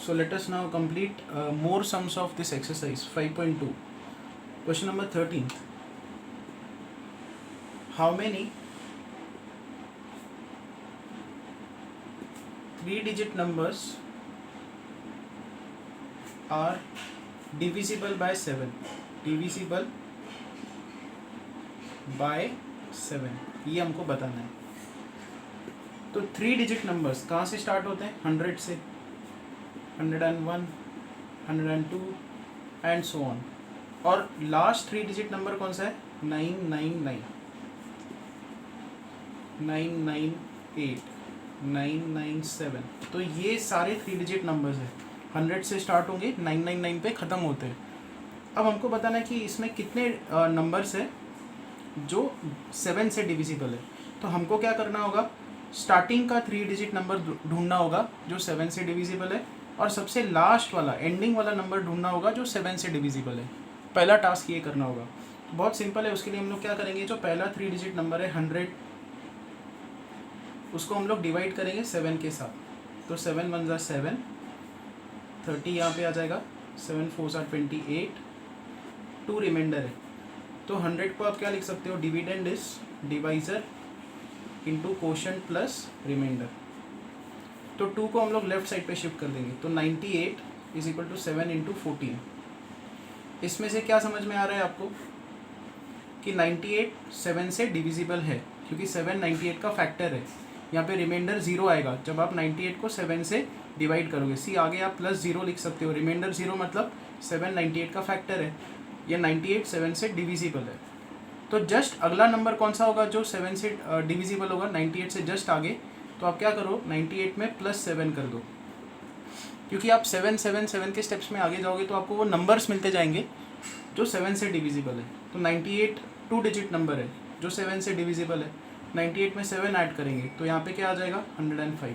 So let us now complete more sums of this exercise 5.2. Question number 13. How many 3-digit numbers are divisible by 7? Divisible by 7, ये हमको बताना है. तो 3-digit numbers कहाँ से start होते हैं? 100 से, 101, 102 एंड सो ऑन. और लास्ट 3-digit नंबर कौन सा है? 999, 998, 997. तो ये सारे 3-digit नंबर्स हैं. 100 से स्टार्ट होंगे, 999 पे ख़त्म होते हैं. अब हमको बताना है कि इसमें कितने नंबर्स हैं जो 7 से डिविजिबल है. तो हमको क्या करना होगा? स्टार्टिंग का 3-digit नंबर ढूंढना होगा जो 7 से डिविजिबल है, और सबसे लास्ट वाला एंडिंग वाला नंबर ढूंढना होगा जो 7 से डिविजिबल है. पहला टास्क ये करना होगा. बहुत सिंपल है. उसके लिए हम लोग क्या करेंगे? जो पहला 3-digit नंबर है 100, उसको हम लोग डिवाइड करेंगे 7 के साथ. तो 7 1 ज़ा 7, 30 यहाँ पे आ जाएगा, 7 4 ज़ा 28, 2 रिमाइंडर है. तो 100 को आप क्या लिख सकते हो? Dividend is divisor into quotient plus remainder. तो 2 को हम लोग लेफ्ट साइड पे शिफ्ट कर देंगे. तो 98 इज इक्वल टू 7 इंटू 14. इसमें से क्या समझ में आ रहा है आपको? कि 98 7 से डिविजिबल है, क्योंकि 7 98 का फैक्टर है. यहाँ पे रिमाइंडर 0 आएगा जब आप 98 को 7 से डिवाइड करोगे. सी आगे आप प्लस 0 लिख सकते हो. रिमाइंडर 0 मतलब 7 98 का फैक्टर है. ये 98 7 से डिविजिबल है. तो जस्ट अगला नंबर कौन सा होगा जो 7 से डिविजिबल होगा? 98 से जस्ट आगे. तो आप क्या करो? 98 में प्लस 7 कर दो, क्योंकि आप 7 7 7 के स्टेप्स में आगे जाओगे तो आपको वो नंबर्स मिलते जाएंगे जो 7 से डिविजिबल है. तो 98 2-digit नंबर है जो 7 से डिविजिबल है. 98 में 7 ऐड करेंगे तो यहाँ पे क्या आ जाएगा? 105.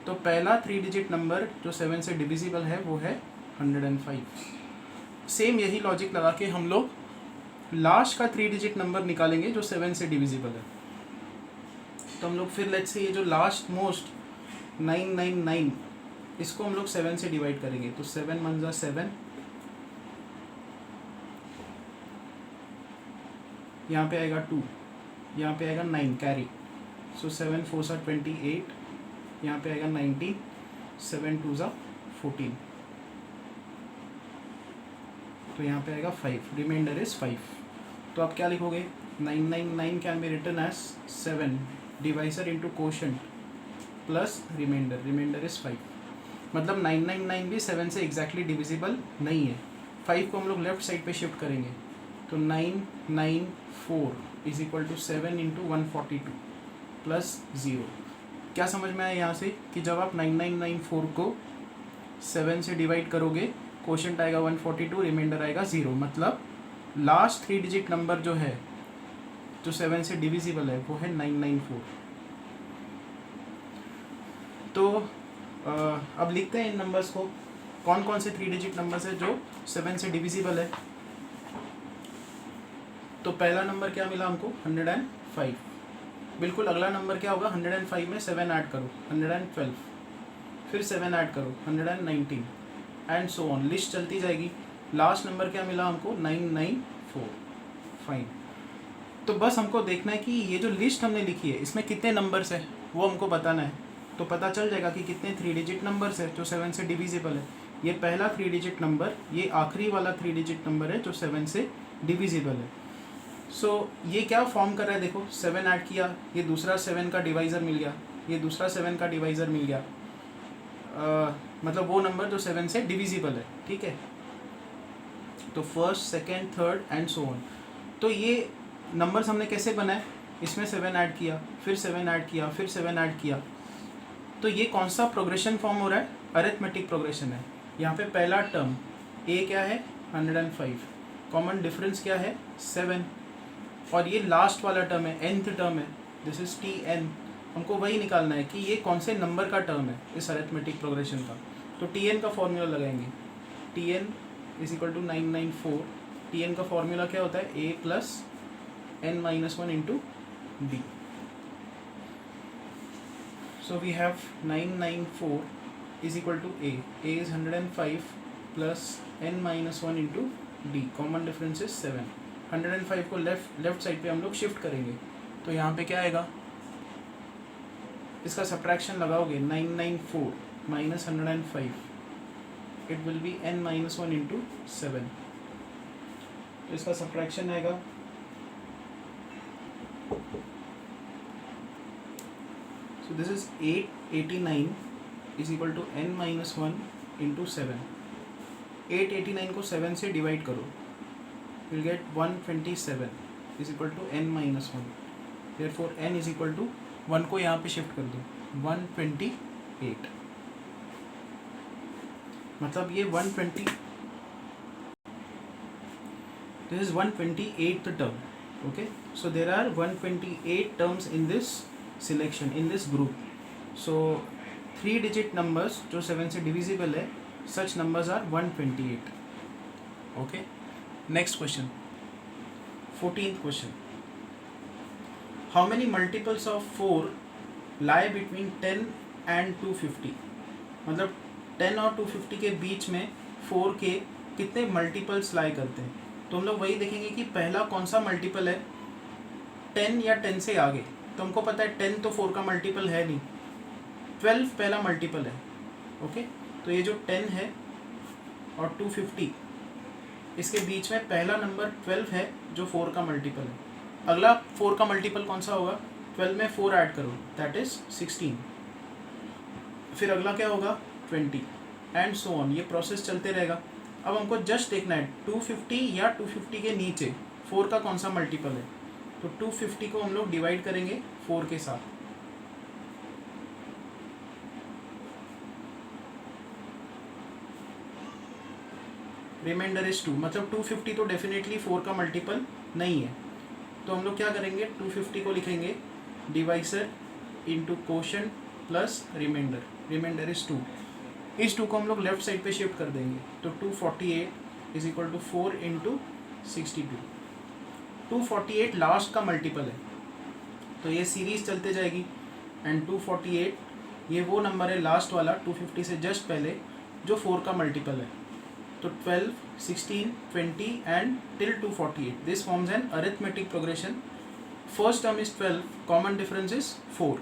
तो पहला 3-digit नंबर जो 7 से डिविजिबल है वो है 105. सेम यही लॉजिक लगा के हम लोग लास्ट का 3-digit नंबर निकालेंगे जो 7 से डिविजिबल है. तो हम लोग फिर लेट्स से ये जो लास्ट मोस्ट 999, इसको हम लोग 7 से डिवाइड करेंगे. तो 7 1 ज़ा 7, यहाँ पे आएगा 2, यहाँ पे आएगा 9 कैरी. सो 7 4 ज़ा 28, यहाँ पे आएगा 19, 7 2 ज़ा 14. तो यहाँ पे आएगा 5. Remainder is 5. तो आप क्या लिखोगे? 999 can be written as 7 divisor into quotient plus remainder. Remainder is 5. मतलब 999 भी 7 से एग्जैक्टली डिविजिबल नहीं है. 5 को हम लोग लेफ्ट साइड पे शिफ्ट करेंगे. तो 994 is equal to 7 into 142 plus 0. क्या समझ में आया यहाँ से? कि जब आप 9994 को 7 से डिवाइड करोगे, कोशेंट आएगा 142, रिमाइंडर आएगा 0. मतलब लास्ट 3-digit नंबर जो है जो 7 से डिविजिबल है वो है 994. तो अब लिखते हैं इन नंबर्स को. कौन कौन से 3-digit नंबर्स है जो 7 से डिविजिबल है? तो पहला नंबर क्या मिला हमको? 105. बिल्कुल अगला नंबर क्या होगा? 105 में 7 ऐड करो, 112, फिर 7 ऐड करो, 119 एंड सो ऑन. लिस्ट चलती जाएगी. लास्ट नंबर क्या मिला हमको? 994. फाइन. तो बस हमको देखना है कि ये जो लिस्ट हमने लिखी है इसमें कितने नंबर्स है वो हमको बताना है. तो पता चल जाएगा कि कितने 3-digit नंबर्स है जो 7 से डिविजिबल है. ये पहला 3-digit नंबर, ये आखिरी वाला 3-digit नंबर है जो 7 से डिविजिबल है. सो ये क्या फॉर्म कर रहा है? देखो 7 ऐड किया, ये दूसरा 7 का डिवाइज़र मिल गया, ये दूसरा 7 का डिवाइज़र मिल गया. मतलब वो नंबर जो 7 से डिविजिबल है. ठीक है. तो first second third and so on. तो ये नंबर्स हमने कैसे बनाए? इसमें 7 ऐड किया, फिर 7 ऐड किया, फिर 7 ऐड किया. तो ये कौन सा प्रोग्रेशन फॉर्म हो रहा है? अरिथमेटिक प्रोग्रेशन है. यहाँ पे पहला टर्म ए क्या है? 105. कॉमन डिफरेंस क्या है? 7. और ये लास्ट वाला टर्म है, nth टर्म है, दिस इज Tn. हमको वही निकालना है कि ये कौन से नंबर का टर्म है इस अरिथमेटिक प्रोग्रेशन का. तो Tn का फॉर्मूला लगाएंगे. Tn is equal to 994. Tn का फॉर्मूला क्या होता है? a plus n-1 into d. So we have 994 is equal to a is 105 plus n minus 1 into D, common difference is 7। 105 को left side पे हम लोग शिफ्ट करेंगे, तो यहाँ पे क्या आएगा, इसका सब्ट्रैक्शन लगाओगे 994 minus 105, it will be n minus 1 into 7, तो इसका सब्ट्रैक्शन आएगा so this is 889 is equal to n minus 1 into 7। 889 को 7 से डिवाइड करो, you'll get 127 is equal to n minus 1, therefore n is equal to 1 को यहाँ पे शिफ्ट कर दो 128, मतलब ये 120, this is 128th term, okay, so there are 128 terms in this selection, in this group, so 3 digit numbers जो 7 से divisible है, such numbers are 128, okay। Next question, 14th question, how many multiples of 4 lie between 10 and 250, मतलब 10 और 250 के बीच में 4 के कितने multiples लाई करते हैं, तो हम लोग वही देखेंगे कि पहला कौन सा मल्टीपल है, 10 या 10 से आगे, तो हमको पता है 10 तो 4 का मल्टीपल है नहीं, 12 पहला मल्टीपल है, ओके, तो ये जो 10 है और 250 इसके बीच में पहला नंबर 12 है जो 4 का मल्टीपल है। अगला 4 का मल्टीपल कौन सा होगा, 12 में 4 ऐड करो, दैट इज 16, फिर अगला क्या होगा 20 एंड सो ऑन, ये प्रोसेस चलते रहेगा। अब हमको जस्ट देखना है 250 या 250 के नीचे 4 का कौन सा मल्टीपल है, तो 250 को हम लोग डिवाइड करेंगे 4 के साथ, रिमाइंडर इज 2, मतलब 250 तो डेफिनेटली 4 का मल्टीपल नहीं है, तो हम लोग क्या करेंगे 250 को लिखेंगे divisor into quotient plus remainder, remainder is 2, इस 2 को हम लोग लेफ्ट साइड पे शिफ्ट कर देंगे, तो 248 is equal to 4 into 62, 248 last का मल्टीपल है, तो ये सीरीज चलते जाएगी एंड 248 ये वो नंबर है लास्ट वाला 250 से जस्ट पहले जो 4 का मल्टीपल है, तो 12, 16, 20 and till 248, this forms an arithmetic progression. First term is 12, common difference is 4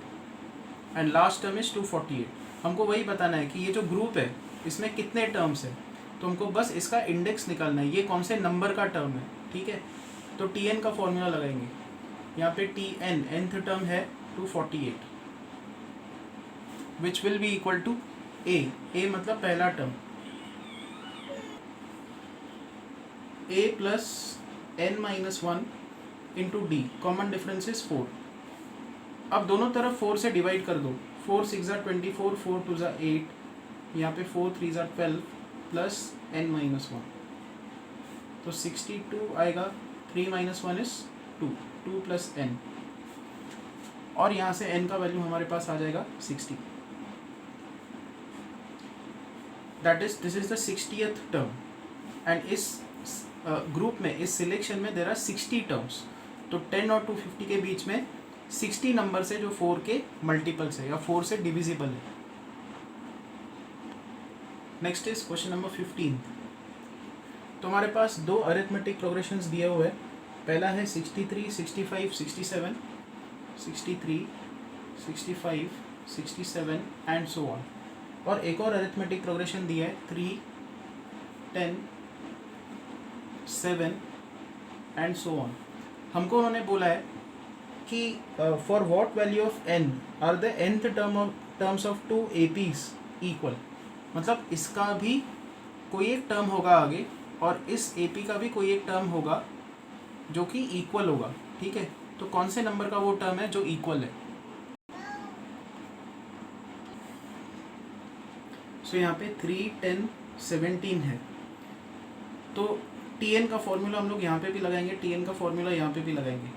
and last term is 248। हमको वही बताना है कि ये जो ग्रुप है इसमें कितने टर्म्स है, तो हमको बस इसका इंडेक्स निकालना है, ये कौन से नंबर का टर्म है, ठीक है, तो Tn का फॉर्मूला लगाएंगे, यहाँ पे Tn nth टर्म है 248 which will be equal to a मतलब पहला term, a plus n minus 1 into D, common difference is 4। अब दोनों तरफ 4 से डिवाइड कर दो, 4 6 ज़ा 24, 4 2 ज़ा 8, यहाँ पे 4 3 ज़ा 12 प्लस n माइनस 1, तो 62 आएगा, 3 माइनस 1 इज 2, 2 प्लस n, और यहाँ से n का वैल्यू हमारे पास आ जाएगा 60, that is this is the 60th term, and इस ग्रुप में, इस सिलेक्शन में देयर आर 60 टर्म्स, तो 10 और 250 के बीच में 60 नंबर से जो 4 के मल्टीपल्स है या 4 से डिविजिबल है। Next is question number 15। तो हमारे पास दो अरिथमेटिक प्रोग्रेशंस दिए हुए हैं, पहला है 63, 65, 67, 63, 65, 67 एंड सो ऑन, और एक और अरिथमेटिक प्रोग्रेशन दिया है 3, 10, 7 एंड सो ऑन। हमको उन्होंने बोला है कि for what value of n are the nth terms of 2 APs equal, मतलब इसका भी कोई एक टर्म होगा आगे और इस AP का भी कोई एक टर्म होगा जो कि इक्वल होगा, ठीक है, तो कौन से नंबर का वो टर्म है जो इक्वल है। सो यहाँ पे 3, 10, 17 है, तो Tn का फॉर्मूला हम लोग यहाँ पे भी लगाएंगे, Tn का फॉर्मूला यहाँ पे भी लगाएंगे।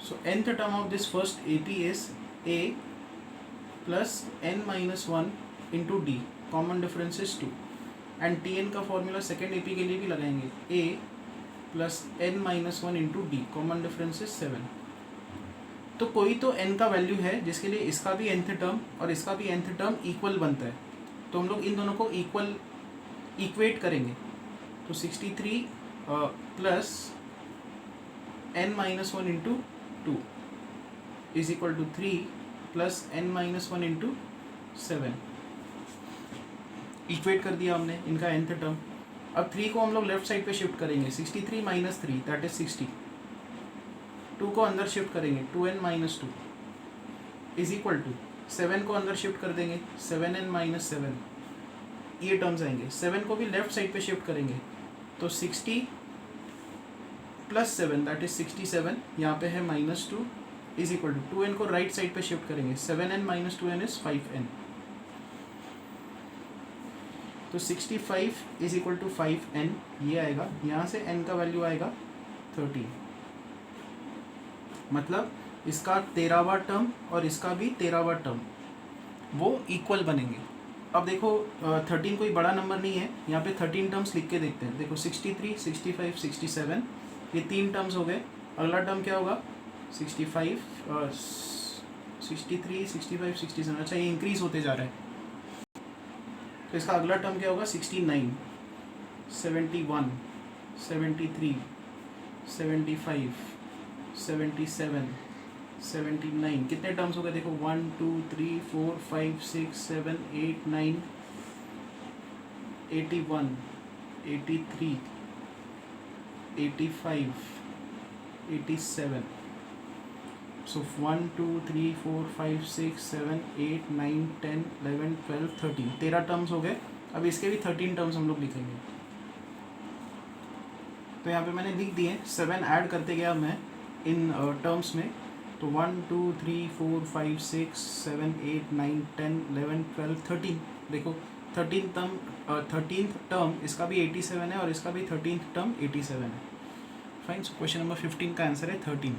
सो nth term of this first AP is a plus n minus 1 into D, common difference is 2, and Tn का फॉर्मूला सेकेंड AP के लिए भी लगाएंगे, a plus n minus 1 into D, common difference is 7। तो कोई तो n का value है जिसके लिए इसका भी nth टर्म और इसका भी nth टर्म इक्वल बनता है, तो हम लोग इन दोनों को इक्वेट करेंगे। तो 63 plus n minus 1 into 2 is equal to 3 plus n minus 1 into 7। Equate कर दिया हमने इनका nth टर्म। अब 3 को हम लोग लेफ्ट साइड पे शिफ्ट करेंगे, 63 माइनस 3 दैट इज 60। 2 को अंदर शिफ्ट करेंगे, 2n minus 2 is equal to 7 को अंदर शिफ्ट कर देंगे, 7n माइनस 7, ये टर्म्स आएंगे। 7 को भी लेफ्ट साइड पे शिफ्ट करेंगे, तो 60 प्लस 7 दैट इज 67, यहाँ पे है minus 2 is equal to 2n को राइट साइड पे शिफ्ट करेंगे, 7n minus 2n is 5n। तो 65 इज इक्वल टू 5n ये आएगा, यहाँ से n का वैल्यू आएगा 13। मतलब इसका 13वां टर्म और इसका भी 13वां टर्म वो इक्वल बनेंगे। अब देखो 13 कोई बड़ा नंबर नहीं है, यहाँ पे 13 टर्म्स लिख के देखते हैं। देखो 63, 65, 67 ये 3 टर्म्स हो गए। अगला टर्म क्या होगा 65, 63, 65, 67। अच्छा ये इंक्रीज होते जा रहा है, तो इसका अगला टर्म क्या होगा 69, 71, 73, 75, 77, 79। कितने टर्म्स हो गए देखो 1 2 3 4 5 6 7 8 9, 81, 83, 85, 87। सो 1 2 3 4 5 6 7 8 9 10 11 12 13, 13 टर्म्स हो गए। अब इसके भी 13 टर्म्स हम लोग लिखेंगे। तो यहाँ पे मैंने लिख दिए, 7 ऐड करते गया मैं इन टर्म्स में। तो 1 2 3 4 5 6 7 8 9 10 11 12 13। देखो 13th टर्म इसका भी 87 है और इसका भी 13th टर्म 87 है। फाइन। सो क्वेश्चन नंबर 15 का आंसर है 13।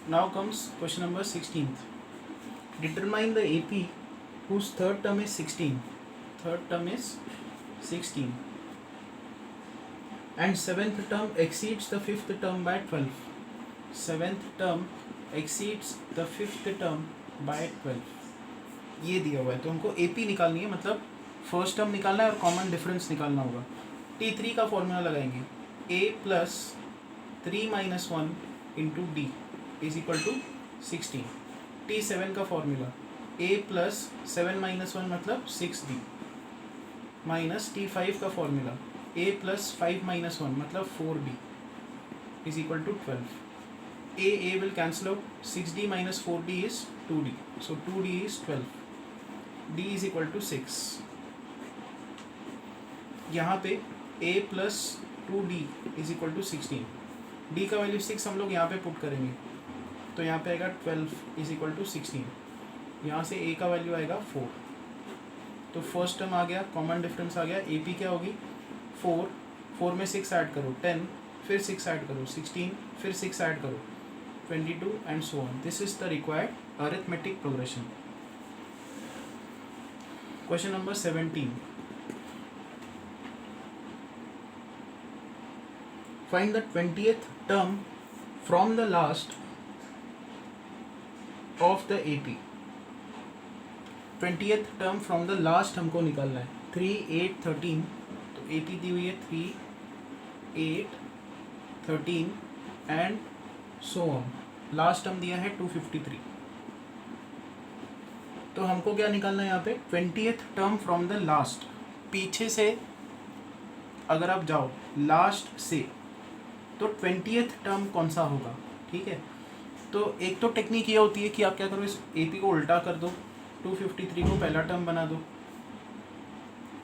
Now comes question number 16th। Determine the AP whose third term is 16. Third term is 16 and 7th term exceeds the 5th term by 12. 7th term exceeds the 5th term by 12। ये दिया हुआ है, तो हमको AP निकालनी है, मतलब first term निकालना है और कॉमन डिफरेंस निकालना होगा। T3 का फॉर्मूला लगाएंगे, A plus 3 minus 1 into D is equal to 16। T7 का फॉर्मूला A प्लस 7 माइनस 1 मतलब 6D माइनस T5 का फॉर्मूला A प्लस 5 माइनस 1 मतलब 4D is equal to 12। A will cancel out, 6D minus 4D is 2D, so 2D is 12, D is equal to 6। यहाँ पे A plus 2D is equal to 16, D का value 6 हम लोग यहाँ पे put करेंगे, तो यहाँ पे आएगा 12 is equal to 16। यहाँ से A का वैल्यू आएगा 4, तो फर्स्ट टर्म आ गया, कॉमन डिफरेंस आ गया। AP क्या होगी 4 में 6 ऐड करो 10, फिर 6 ऐड करो 16, फिर 6 ऐड करो 22 and so on. This is the required arithmetic progression. Question number 17. Find the 20th term from the last of the AP. 20th term from the last हमको निकालना है। 3 8 13, तो AP दी हुई है 3 8 13 and so on। Last term दिया है 253, तो हमको क्या निकालना है यहाँ पे 20th term from the last. पीछे से अगर आप जाओ लास्ट से, तो 20th टर्म कौन सा होगा, ठीक है। तो एक तो टेक्निक ये होती है कि आप क्या करो, इस AP को उल्टा कर दो, 253 को पहला टर्म बना दो।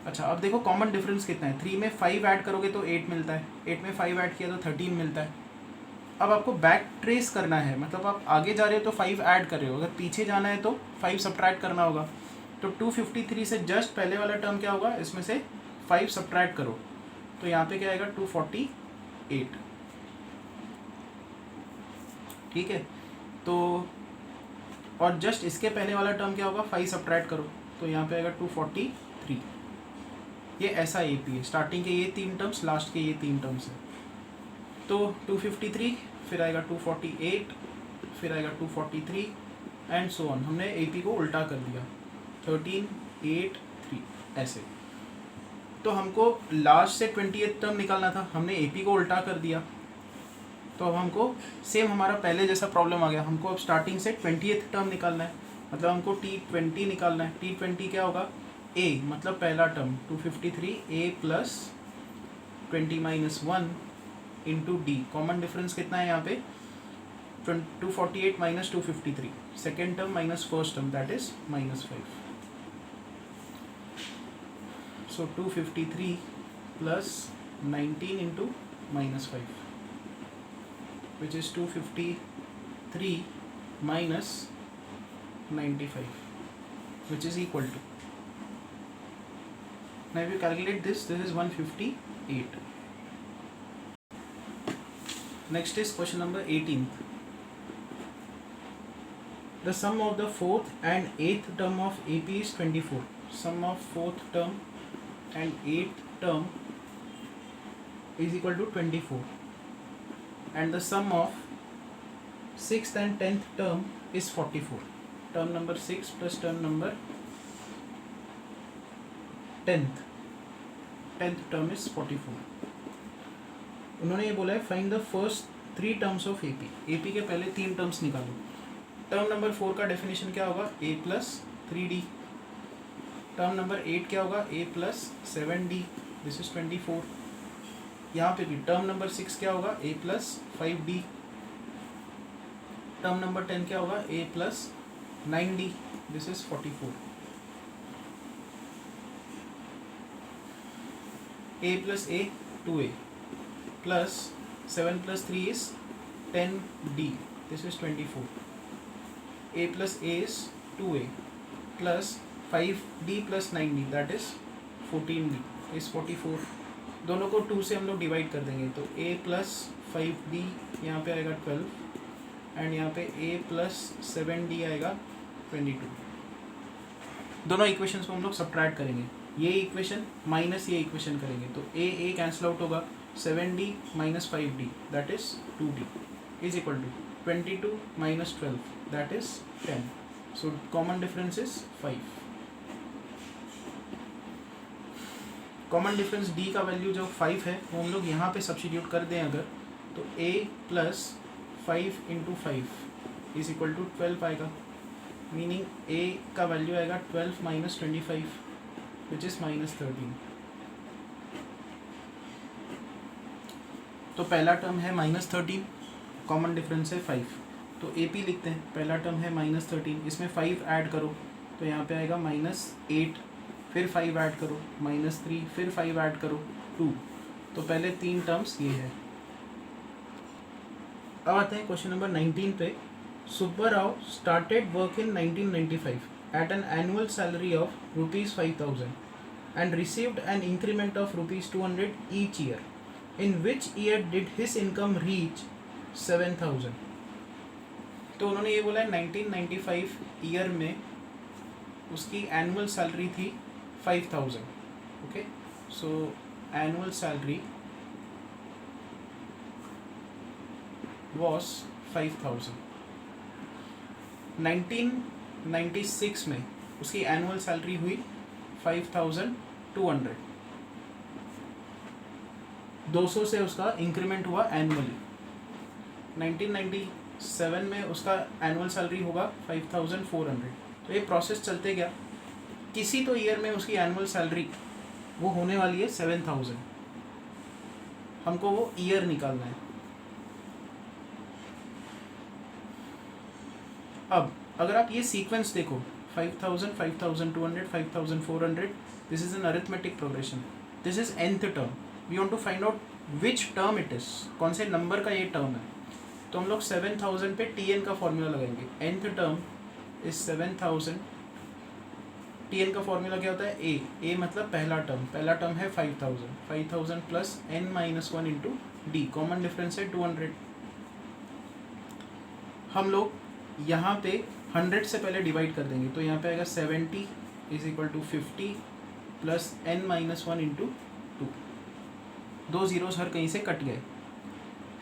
अच्छा अब देखो कॉमन डिफरेंस कितना है, 3 में 5 ऐड करोगे तो 8 मिलता है, 8 में 5 ऐड किया तो 13 मिलता है। अब आपको बैक ट्रेस करना है, मतलब आप आगे जा रहे हो तो 5 ऐड कर रहे हो, अगर पीछे जाना है तो 5 सब्ट्रैक्ट करना होगा। तो 253 से जस्ट पहले वाला टर्म क्या होगा, इसमें से 5 सब्ट्रैक्ट करो, तो यहाँ पे क्या आएगा 248, ठीक है। तो और जस्ट इसके पहले वाला टर्म क्या होगा 5 सब्ट्रैक्ट करो, तो यहाँ पे आएगा 243। ये ऐसा AP है, स्टार्टिंग के ये 3 टर्म्स, लास्ट के ये 3 टर्म्स है। तो 253, फिर आएगा 248, फिर आएगा 243 एंड सो ऑन। हमने AP को उल्टा कर दिया, 13 2883 ऐसे। तो हमको लास्ट से 20th टर्म निकालना था, हमने AP को उल्टा कर दिया। तो अब हमको सेम हमारा पहले जैसा प्रॉब्लम आ गया, हमको अब स्टार्टिंग से 20th टर्म निकालना है, मतलब हमको T20 निकालना है। T20 क्या होगा, A मतलब पहला term 253 A plus 20 minus 1 into D. Common difference कितना है यहाँ पे, 248 minus 253, second term minus first term that is -5। So 253 plus 19 into -5 which is 253 minus 95 which is equal to, now if you calculate this is 158. Next is question number 18th. The sum of the fourth and eighth term of AP is 24. Sum of fourth term and eighth term is equal to 24. And the sum of 6th and 10th term is 44. Term number 6 plus term number 10th term is 44. उन्होंने ये बोला है find the first 3 terms of AP के पहले 3 terms निकालो। Term number 4 का definition क्या होगा, A plus 3D। Term number 8 क्या होगा, A plus 7D, this is 24। यहाँ पे भी टर्म नंबर 6 क्या होगा, A plus 5D। Term number 10 क्या होगा, A plus 9D, this is 44। A plus A 2A plus 7 plus 3 is 10D, this is 24। A plus A is 2A plus 5D plus 9D that is 14D is 44। दोनों को 2 से हम लोग divide कर देंगे, तो A प्लस 5D यहाँ पे आएगा 12 एंड यहाँ पे A प्लस 7D आएगा 22। दोनों इक्वेशंस को हम लोग सब्ट्रैक्ट करेंगे, ये इक्वेशन माइनस ये इक्वेशन करेंगे, तो A कैंसिल आउट होगा, 7D minus 5D that is 2D is equal to 22 minus 12 that is 10। So common difference is 5। Common difference D का वैल्यू जो 5 है वो हम लोग यहाँ पे सब्स्टिट्यूट कर दें अगर, तो A plus 5 into 5 is equal to 12 आएगा, मीनिंग A का वैल्यू आएगा 12 माइनस 25 विच इज़ -13। तो पहला टर्म है -13, कॉमन डिफरेंस है 5, तो AP लिखते हैं। पहला टर्म है -13, इसमें 5 ऐड करो तो यहाँ पे आएगा -8, फिर 5 ऐड करो -3, फिर 5 ऐड करो 2। तो पहले 3 टर्म्स ये है। अब आते हैं क्वेश्चन नंबर 19 पे। Subba Rao started work in 1995 at an annual salary of ₹5,000 and received an increment of ₹200 each year. In which year did his income reach 7,000। तो उन्होंने ये बोला है 1995 ईयर में उसकी एनुअल सैलरी थी 5,000। Okay, so annual salary was 5,000। 1996 में उसकी एनुअल सैलरी हुई 5,200। 200 से उसका इंक्रीमेंट हुआ एनुअली। 1997 में उसका एनुअल सैलरी होगा 5,400। तो ये प्रोसेस चलते गया, किसी तो ईयर में उसकी एनुअल सैलरी वो होने वाली है 7,000। हमको वो ईयर निकालना है। अब अगर आप ये सीक्वेंस देखो 5,000, 5,200, 5,400, this is an arithmetic progression, this is nth term. We want to find out which term it is, कौन से नंबर का ये टर्म है। तो हम लोग 7,000 पे Tn का फॉर्मूला लगाएंगे। nth term is 7,000। Tn का फॉर्मूला क्या होता है, a मतलब पहला टर्म है 5,000। 5,000 plus n-1 into D, common difference है 200। हम लोग यहाँ पे 100 से पहले डिवाइड कर देंगे, तो यहाँ पे आएगा 70 is equal to 50 plus n-1 into 2। 2 zeros हर कहीं से कट गए।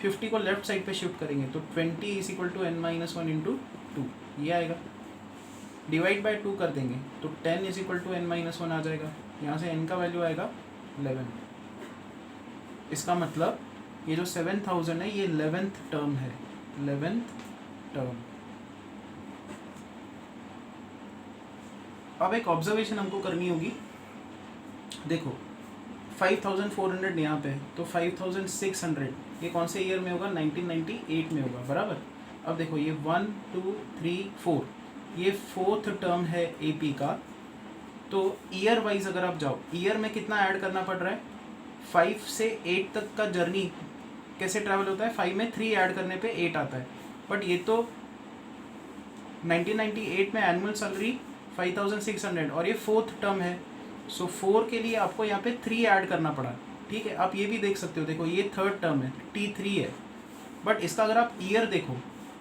50 को लेफ्ट साइड पे शिफ्ट करेंगे तो 20 is equal to n-1 into 2, ये आएगा। डिवाइड बाय 2 कर देंगे तो 10 इज इक्वल टू n-1 आ जाएगा। यहाँ से n का वैल्यू आएगा 11। इसका मतलब ये जो 7000 है ये 11th टर्म है, 11th टर्म। अब एक ऑब्जर्वेशन हमको करनी होगी। देखो 5400 यहाँ पे है तो 5600 ये कौन से ईयर में होगा, 1998 में होगा, बराबर। अब देखो ये 1 2 3 4 ये 4th टर्म है एपी का। तो ईयर वाइज अगर आप जाओ, ईयर में कितना ऐड करना पड़ रहा है, 5 से 8 तक का जर्नी कैसे ट्रैवल होता है, 5 में 3 ऐड करने पे 8 आता है। बट ये तो 1998 में एनुअल सैलरी 5600 और ये 4th टर्म है, सो 4 के लिए आपको यहाँ पे 3 ऐड करना पड़ा। ठीक है, आप ये भी देख सकते हो, देखो ये 3rd टर्म है, T3 है। बट इसका अगर आप ईयर देखो,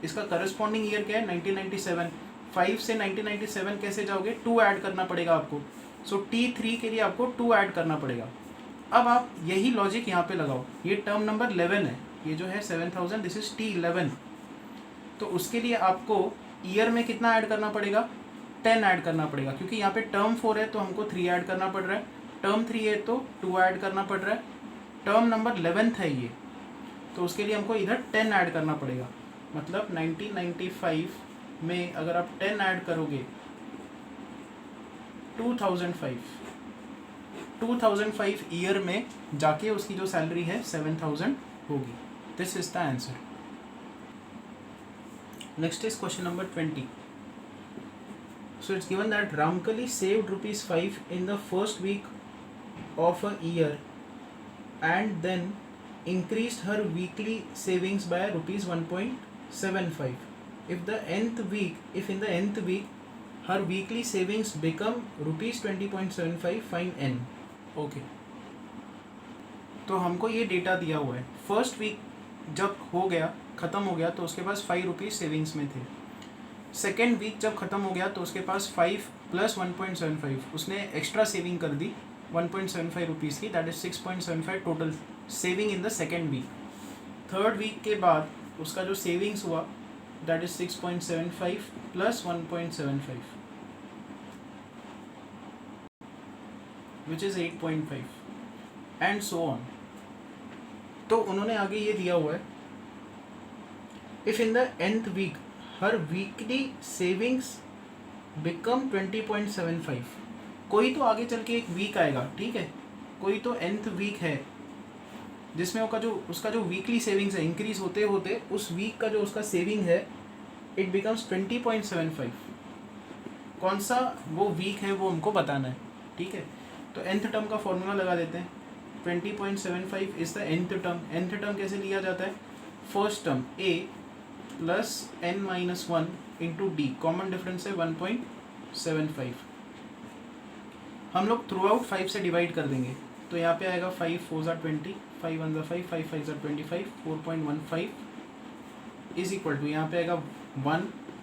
इसका करस्पॉन्डिंग ईयर क्या है, 1997। 5 से 1997 कैसे जाओगे, 2 ऐड करना पड़ेगा आपको। सो T3 के लिए आपको 2 ऐड करना पड़ेगा। अब आप यही लॉजिक यहाँ पे लगाओ, ये टर्म नंबर 11 है, ये जो है 7000, दिस इज T11। तो उसके लिए आपको ईयर में कितना ऐड करना पड़ेगा, 10 ऐड करना पड़ेगा, क्योंकि यहाँ पे टर्म 4 है तो हमको 3 ऐड करना पड़ रहा है, टर्म 3 है तो 2 ऐड करना पड़ रहा है, टर्म नंबर 11th है ये, तो उसके लिए हमको इधर 10 ऐड करना पड़ेगा। मतलब 1995 में अगर आप 10 ऐड करोगे 2005 ईयर में जाके उसकी जो सैलरी है 7000 होगी। This is the answer. Next is question number 20। So it's given that Ramkali saved ₹5 in the first week of a year and then increased her weekly savings by ₹1.75. If in the nth week her weekly savings become ₹20.75, find n. Okay. तो हमको ये data दिया हुआ है, first week जब हो गया, ख़त्म हो गया, तो उसके पास ₹5 सेविंग्स में थे। सेकेंड वीक जब ख़त्म हो गया तो उसके पास 5 + 1.75 उसने एक्स्ट्रा सेविंग कर दी 1.75 रुपीज़ की, that is 6.75 total saving in the second week. Third week के बाद उसका जो सेविंग्स हुआ that is 6.75 + 1.75 which is 8.5 and so on. तो उन्होंने आगे ये दिया हुआ है, if in the nth week her weekly savings become 20.75। कोई तो आगे चल के एक वीक आएगा, ठीक है, कोई तो nth वीक है जिसमें उसका जो वीकली सेविंग्स है इंक्रीज होते होते उस वीक का जो उसका सेविंग है इट बिकम्स 20.75। कौन सा वो वीक है वो हमको बताना है, ठीक है। तो nth टर्म का फॉर्मूला लगा देते हैं, 20.75 is the nth term. nth term कैसे लिया जाता है, first term a plus n-1 into D, common difference है 1.75। हम लोग थ्रू आउट 5 से डिवाइड कर देंगे, तो यहाँ पे आएगा 5 4 ज़ा 20, 5 1 ज़ा 5, 5 5 ज़ा 25, 4.15 इज इक्वल टू यहाँ पे आएगा 1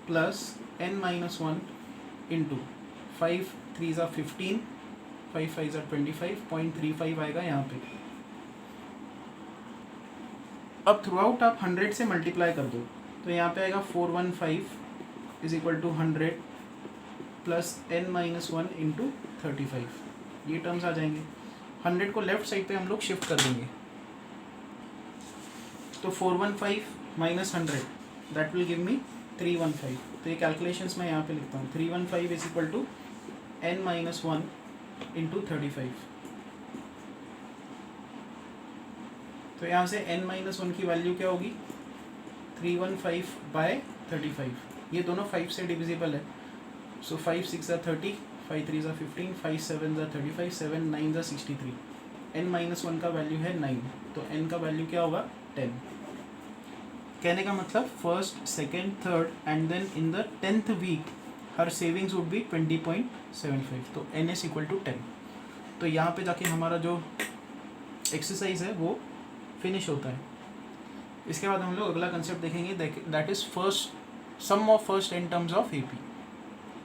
प्लस n-1 इंटू 5 3 ज़ा 15, 5 5 ज़ा 25, 0.35 आएगा यहाँ पे। अब थ्रू आउट आप 100 से मल्टीप्लाई कर दो, तो यहाँ पे आएगा 415 is equal to 100 plus n-1 into 35, ये टर्म्स आ जाएंगे। 100 को लेफ्ट साइड पे हम लोग शिफ्ट कर देंगे, तो 415 minus 100 that will give me 315। तो ये कैलकुलेशंस मैं यहाँ पे लिखता हूँ, 315 is equal to n-1 into 35। तो यहाँ से n-1 की वैल्यू क्या होगी, 315/35। ये दोनों 5 से डिविजिबल है, सो 5 6 ज़ा 30, 5 3 ज़ा 15, 5 7 ज़ा 35, 7 9 ज़ा 63। n-1 का वैल्यू है 9, तो n का वैल्यू क्या होगा 10। कहने का मतलब first second third and then in the 10th week her savings would be 20.75, तो n इज इक्वल टू 10। तो यहाँ पे जाके हमारा जो एक्सरसाइज है वो फिनिश होता है। इसके बाद हम लोग अगला कंसेप्ट देखेंगे, that is first sum of first n terms of AP।